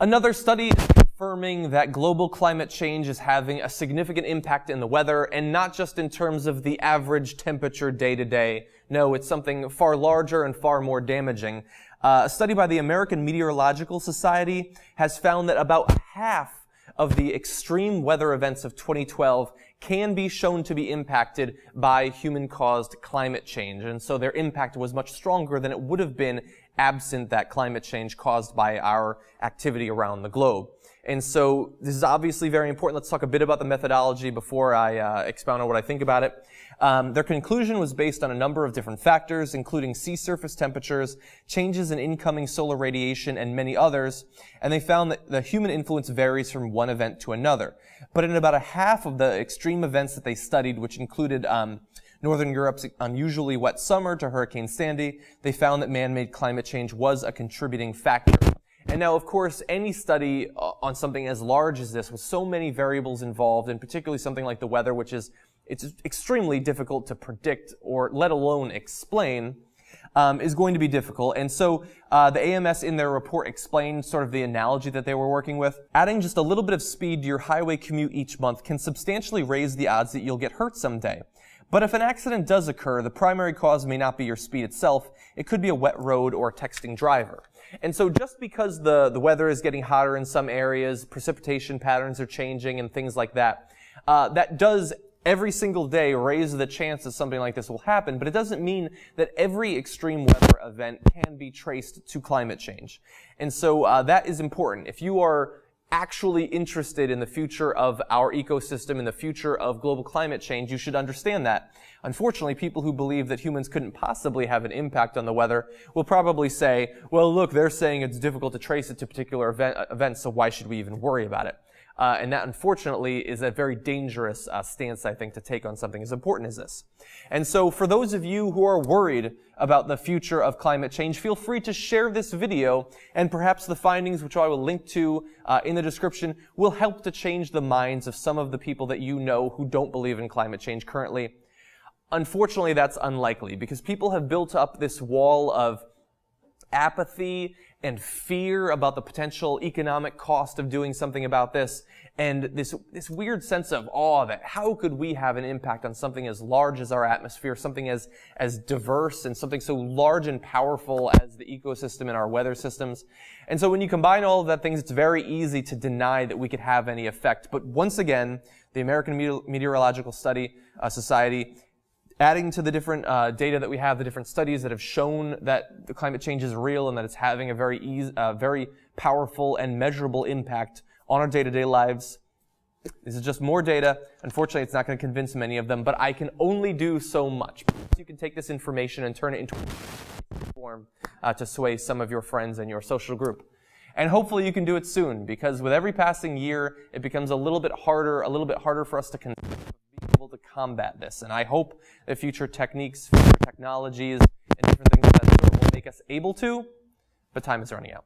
Another study is confirming that global climate change is having a significant impact in the weather, and not just in terms of the average temperature day to day. No, it's something far larger and far more damaging. A study by the American Meteorological Society has found that about half of the extreme weather events of 2012 can be shown to be impacted by human-caused climate change. And so their impact was much stronger than it would have been absent that climate change caused by our activity around the globe. And so this is obviously very important. Let's talk a bit about the methodology before I expound on what I think about it. Their conclusion was based on a number of different factors, including sea surface temperatures, changes in incoming solar radiation, and many others. And they found that the human influence varies from one event to another. But in about a half of the extreme events that they studied, which included Northern Europe's unusually wet summer to Hurricane Sandy, they found that man-made climate change was a contributing factor. And now, of course, any study on something as large as this, with so many variables involved, and particularly something like the weather, which it's extremely difficult to predict or let alone explain, is going to be difficult. And so the AMS in their report explained sort of the analogy that they were working with. Adding just a little bit of speed to your highway commute each month can substantially raise the odds that you'll get hurt someday. But if an accident does occur, the primary cause may not be your speed itself. It could be a wet road or a texting driver. And so just because the weather is getting hotter in some areas, precipitation patterns are changing and things like that, that does every single day raise the chance that something like this will happen, but it doesn't mean that every extreme weather event can be traced to climate change. And so that is important. If you are actually interested in the future of our ecosystem, in the future of global climate change, you should understand that. Unfortunately, people who believe that humans couldn't possibly have an impact on the weather will probably say, well, look, they're saying it's difficult to trace it to particular events, so why should we even worry about it? And that, unfortunately, is a very dangerous stance, I think, to take on something as important as this. And so for those of you who are worried about the future of climate change, feel free to share this video, and perhaps the findings, which I will link to in the description, will help to change the minds of some of the people that you know who don't believe in climate change currently. Unfortunately, that's unlikely, because people have built up this wall of apathy and fear about the potential economic cost of doing something about this, and this weird sense of awe that how could we have an impact on something as large as our atmosphere, something as diverse and something so large and powerful as the ecosystem and our weather systems. And so when you combine all of that things, it's very easy to deny that we could have any effect. But once again, the American Meteorological Society, adding to the different data that we have, the different studies that have shown that the climate change is real and that it's having a very powerful and measurable impact on our day-to-day lives. This is just more data. Unfortunately, it's not going to convince many of them, but I can only do so much. You can take this information and turn it into a form to sway some of your friends and your social group. And hopefully you can do it soon, because with every passing year, it becomes a little bit harder for us to be able to combat this. And I hope that future techniques, future technologies, and different things of that sort will make us able to, but time is running out.